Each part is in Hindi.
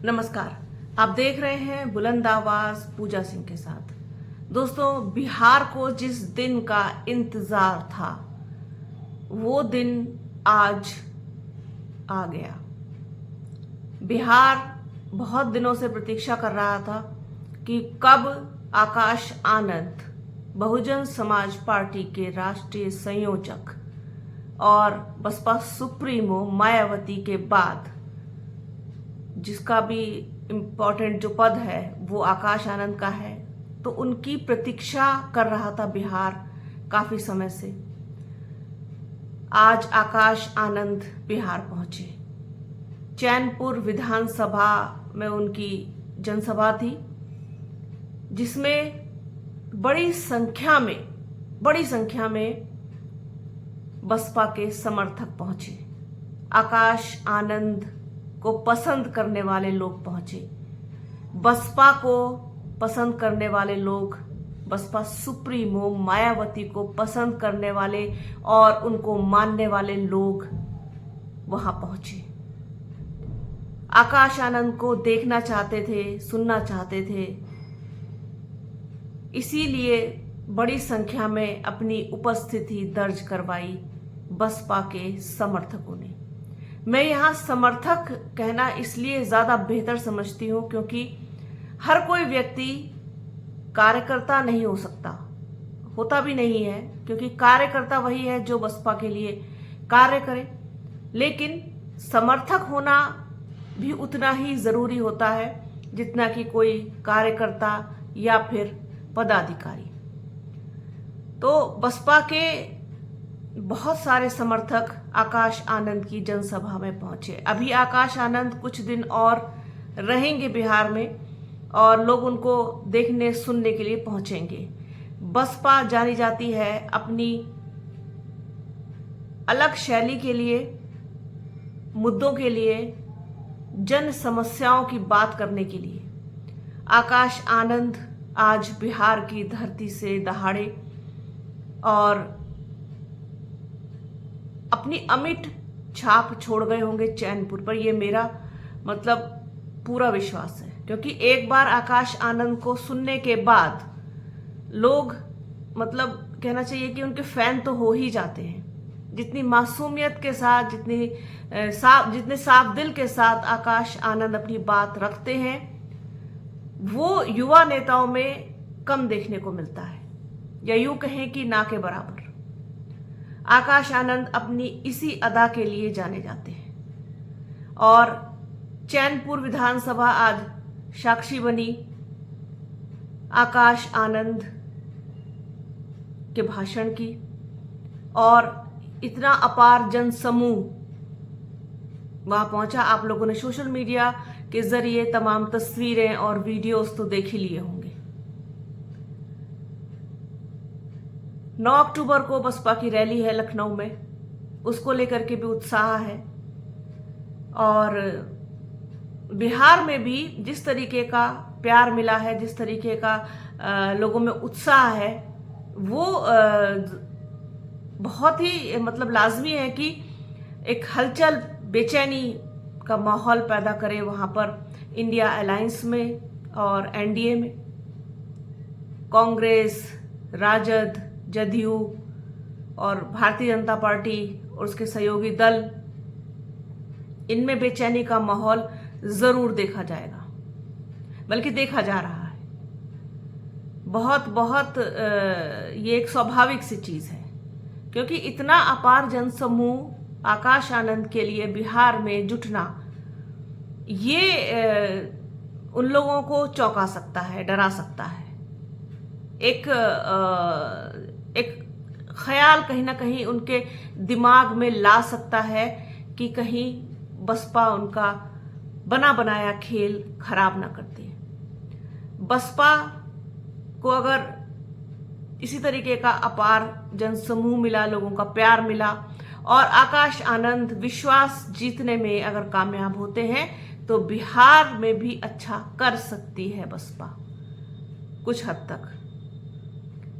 नमस्कार। आप देख रहे हैं बुलंद आवाज पूजा सिंह के साथ। दोस्तों, बिहार को जिस दिन का इंतजार था वो दिन आज आ गया। बिहार बहुत दिनों से प्रतीक्षा कर रहा था कि कब आकाश आनंद, बहुजन समाज पार्टी के राष्ट्रीय संयोजक और बसपा सुप्रीमो मायावती के बाद जिसका भी इम्पोर्टेंट जो पद है वो आकाश आनंद का है, तो उनकी प्रतीक्षा कर रहा था बिहार काफी समय से। आज आकाश आनंद बिहार पहुंचे। चैनपुर विधानसभा में उनकी जनसभा थी, जिसमें बड़ी संख्या में बसपा के समर्थक पहुंचे। आकाश आनंद को पसंद करने वाले लोग पहुंचे। बसपा को पसंद करने वाले लोग, बसपा सुप्रीमो मायावती को पसंद करने वाले और उनको मानने वाले लोग वहां पहुंचे। आकाश आनंद को देखना चाहते थे, सुनना चाहते थे, इसीलिए बड़ी संख्या में अपनी उपस्थिति दर्ज करवाई बसपा के समर्थकों ने। मैं यहाँ समर्थक कहना इसलिए ज्यादा बेहतर समझती हूँ क्योंकि हर कोई व्यक्ति कार्यकर्ता नहीं हो सकता, होता भी नहीं है, क्योंकि कार्यकर्ता वही है जो बसपा के लिए कार्य करे। लेकिन समर्थक होना भी उतना ही जरूरी होता है जितना कि कोई कार्यकर्ता या फिर पदाधिकारी। तो बसपा के बहुत सारे समर्थक आकाश आनंद की जनसभा में पहुंचे। अभी आकाश आनंद कुछ दिन और रहेंगे बिहार में और लोग उनको देखने सुनने के लिए पहुंचेंगे। बसपा जानी जाती है अपनी अलग शैली के लिए, मुद्दों के लिए, जन समस्याओं की बात करने के लिए। आकाश आनंद आज बिहार की धरती से दहाड़े और अपनी अमिट छाप छोड़ गए होंगे चैनपुर पर, ये मेरा पूरा विश्वास है। क्योंकि एक बार आकाश आनंद को सुनने के बाद लोग कहना चाहिए कि उनके फैन तो हो ही जाते हैं। जितनी मासूमियत के साथ, जितने साफ दिल के साथ आकाश आनंद अपनी बात रखते हैं, वो युवा नेताओं में कम देखने को मिलता है, या यूं कहें कि ना के बराबर। आकाश आनंद अपनी इसी अदा के लिए जाने जाते हैं और चैनपुर विधानसभा आज साक्षी बनी आकाश आनंद के भाषण की, और इतना अपार जनसमूह वहां पहुंचा। आप लोगों ने सोशल मीडिया के जरिए तमाम तस्वीरें और वीडियोस तो देख ही लिए होंगे। 9 अक्टूबर को बसपा की रैली है लखनऊ में, उसको लेकर के भी उत्साह है। और बिहार में भी जिस तरीके का प्यार मिला है, जिस तरीके का लोगों में उत्साह है, वो बहुत ही लाजमी है कि एक हलचल, बेचैनी का माहौल पैदा करे वहां पर इंडिया अलायंस में और एनडीए में। कांग्रेस, राजद, जदयू और भारतीय जनता पार्टी और उसके सहयोगी दल, इनमें बेचैनी का माहौल जरूर देखा जाएगा, बल्कि देखा जा रहा है। बहुत ये एक स्वाभाविक सी चीज है, क्योंकि इतना अपार जनसमूह आकाश आनंद के लिए बिहार में जुटना, ये उन लोगों को चौंका सकता है, डरा सकता है। एक ख्याल कहीं ना कहीं उनके दिमाग में ला सकता है कि कहीं बसपा उनका बना बनाया खेल खराब ना करती है। बसपा को अगर इसी तरीके का अपार जनसमूह मिला, लोगों का प्यार मिला और आकाश आनंद विश्वास जीतने में अगर कामयाब होते हैं, तो बिहार में भी अच्छा कर सकती है बसपा कुछ हद तक।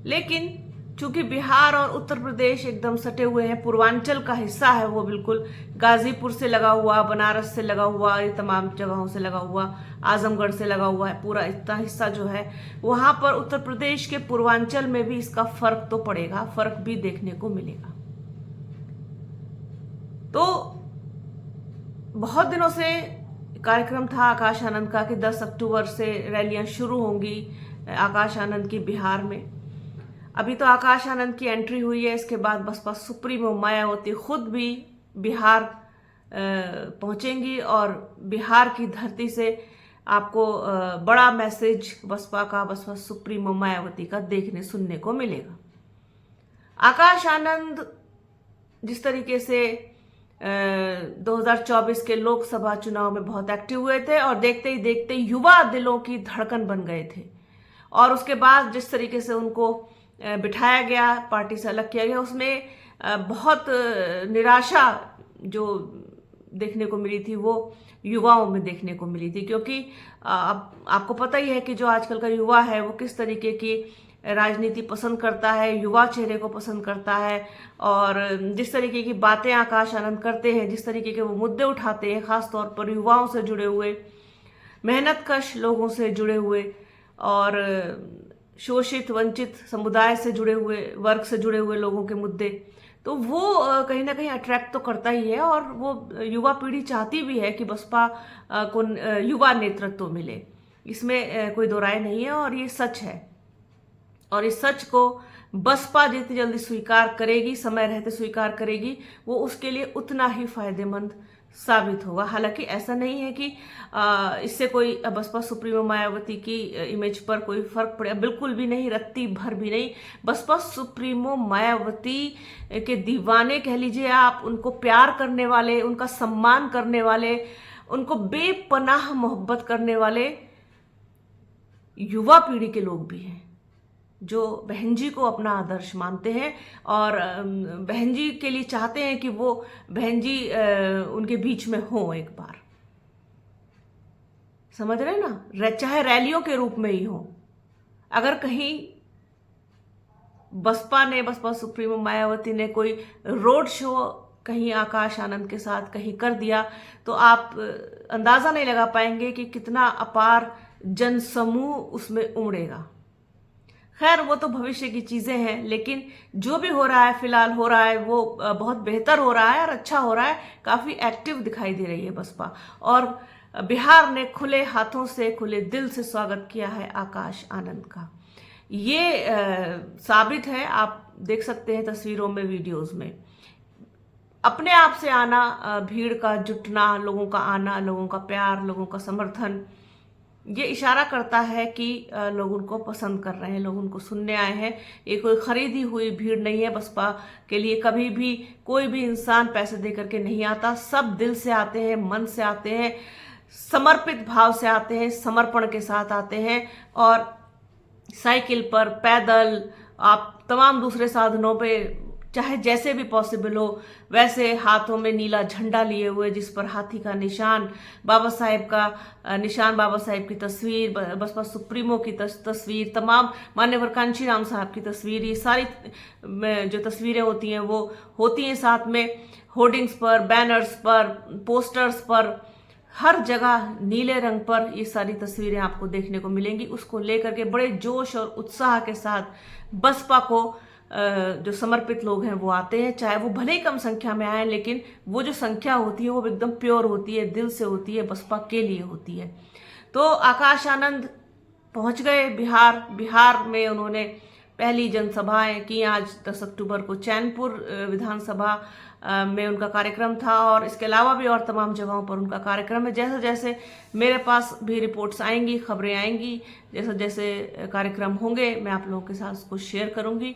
लेकिन चूंकि बिहार और उत्तर प्रदेश एकदम सटे हुए हैं, पूर्वांचल का हिस्सा है वो, बिल्कुल गाजीपुर से लगा हुआ, बनारस से लगा हुआ, ये तमाम जगहों से लगा हुआ, आजमगढ़ से लगा हुआ है, पूरा इतना हिस्सा जो है वहां पर उत्तर प्रदेश के पूर्वांचल में भी इसका फर्क तो पड़ेगा, फर्क भी देखने को मिलेगा। तो बहुत दिनों से कार्यक्रम था आकाश आनंद का कि 10 अक्टूबर से रैलियां शुरू होंगी आकाश आनंद की बिहार में। अभी तो आकाश आनंद की एंट्री हुई है, इसके बाद बसपा सुप्रीमो मायावती खुद भी बिहार पहुंचेंगी और बिहार की धरती से आपको बड़ा मैसेज बसपा का, बसपा सुप्रीमो मायावती का देखने सुनने को मिलेगा। आकाश आनंद जिस तरीके से 2024 के लोकसभा चुनाव में बहुत एक्टिव हुए थे और देखते ही देखते युवा दिलों की धड़कन बन गए थे, और उसके बाद जिस तरीके से उनको बिठाया गया, पार्टी से अलग किया गया, उसमें बहुत निराशा जो देखने को मिली थी वो युवाओं में देखने को मिली थी। क्योंकि अब आपको पता ही है कि जो आजकल का युवा है वो किस तरीके की राजनीति पसंद करता है, युवा चेहरे को पसंद करता है, और जिस तरीके की बातें आकाश आनंद करते हैं, जिस तरीके के वो मुद्दे उठाते हैं, खास तौर पर युवाओं से जुड़े हुए, मेहनतकश लोगों से जुड़े हुए और शोषित वंचित समुदाय से जुड़े हुए, वर्ग से जुड़े हुए लोगों के मुद्दे, तो वो कहीं ना कहीं अट्रैक्ट तो करता ही है। और वो युवा पीढ़ी चाहती भी है कि बसपा को युवा नेतृत्व मिले, इसमें कोई दो राय नहीं है, और ये सच है। और इस सच को बसपा जितनी जल्दी स्वीकार करेगी, समय रहते स्वीकार करेगी, वो उसके लिए उतना ही फायदेमंद साबित होगा। हालांकि ऐसा नहीं है कि इससे कोई बसपा सुप्रीमो मायावती की इमेज पर कोई फर्क पड़े, बिल्कुल भी नहीं, रत्ती भर भी नहीं। बसपा सुप्रीमो मायावती के दीवाने कह लीजिए आप, उनको प्यार करने वाले, उनका सम्मान करने वाले, उनको बेपनाह मोहब्बत करने वाले युवा पीढ़ी के लोग भी हैं जो बहन जी को अपना आदर्श मानते हैं और बहन जी के लिए चाहते हैं कि वो बहन जी उनके बीच में हो एक बार, समझ रहे ना, चाहे रैलियों के रूप में ही हो। अगर कहीं बसपा सुप्रीमो मायावती ने कोई रोड शो कहीं आकाश आनंद के साथ कहीं कर दिया तो आप अंदाजा नहीं लगा पाएंगे कि कितना अपार जनसमूह उसमें उमड़ेगा। खैर वो तो भविष्य की चीजें हैं, लेकिन जो भी हो रहा है फिलहाल हो रहा है वो बहुत बेहतर हो रहा है और अच्छा हो रहा है, काफी एक्टिव दिखाई दे रही है बसपा। और बिहार ने खुले हाथों से, खुले दिल से स्वागत किया है आकाश आनंद का। ये साबित है, आप देख सकते हैं तस्वीरों में, वीडियोस में, अपने आप से आना, भीड़ का जुटना, लोगों का आना, लोगों का प्यार, लोगों का समर्थन, ये इशारा करता है कि लोग उनको पसंद कर रहे हैं, लोग उनको सुनने आए हैं। ये कोई खरीदी हुई भीड़ नहीं है। बसपा के लिए कभी भी कोई भी इंसान पैसे दे करके नहीं आता, सब दिल से आते हैं, मन से आते हैं, समर्पित भाव से आते हैं, समर्पण के साथ आते हैं। और साइकिल पर, पैदल, आप तमाम दूसरे साधनों पे, चाहे जैसे भी पॉसिबल हो वैसे, हाथों में नीला झंडा लिए हुए जिस पर हाथी का निशान, बाबा साहेब का निशान, बाबा साहेब की तस्वीर, बसपा सुप्रीमो की तस्वीर, तमाम मान्यवर कांशीराम साहब की तस्वीर, ये सारी जो तस्वीरें होती हैं वो होती हैं साथ में होर्डिंग्स पर, बैनर्स पर, पोस्टर्स पर, हर जगह नीले रंग पर ये सारी तस्वीरें आपको देखने को मिलेंगी। उसको लेकर के बड़े जोश और उत्साह के साथ बसपा को जो समर्पित लोग हैं वो आते हैं, चाहे वो भले ही कम संख्या में आए, लेकिन वो जो संख्या होती है वो एकदम प्योर होती है, दिल से होती है, बसपा के लिए होती है। तो आकाश आनंद पहुंच गए बिहार में उन्होंने पहली जनसभाएं की। आज 10 अक्टूबर को चैनपुर विधानसभा में उनका कार्यक्रम था, और इसके अलावा भी और तमाम जगहों पर उनका कार्यक्रम है। जैसे जैसे मेरे पास भी रिपोर्ट्स आएंगी, खबरें आएंगी, जैसे जैसे कार्यक्रम होंगे मैं आप लोगों के साथ उसको शेयर करूंगी,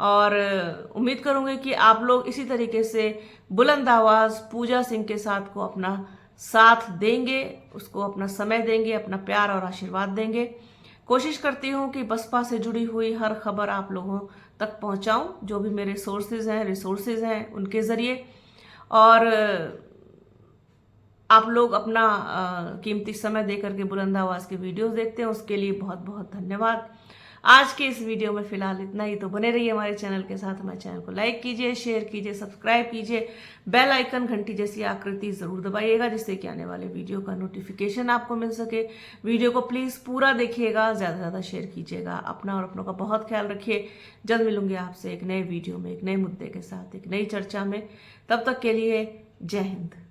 और उम्मीद करूंगी कि आप लोग इसी तरीके से बुलंद आवाज पूजा सिंह के साथ को अपना साथ देंगे, उसको अपना समय देंगे, अपना प्यार और आशीर्वाद देंगे। कोशिश करती हूँ कि बसपा से जुड़ी हुई हर खबर आप लोगों तक पहुँचाऊँ, जो भी मेरे रिसोर्सेज हैं उनके ज़रिए। और आप लोग अपना कीमती समय दे करके बुलंद आवाज़ के वीडियोस देखते हैं, उसके लिए बहुत बहुत धन्यवाद। आज के इस वीडियो में फिलहाल इतना ही। तो बने रहिए हमारे चैनल के साथ। हमारे चैनल को लाइक कीजिए, शेयर कीजिए, सब्सक्राइब कीजिए, बेल आइकन घंटी जैसी आकृति जरूर दबाइएगा जिससे कि आने वाले वीडियो का नोटिफिकेशन आपको मिल सके। वीडियो को प्लीज पूरा देखिएगा, ज्यादा से ज्यादा शेयर कीजिएगा। अपना और अपनों का बहुत ख्याल रखिए। जल्द मिलूंगी आपसे एक नए वीडियो में, एक नए मुद्दे के साथ, एक नई चर्चा में। तब तक के लिए जय हिंद।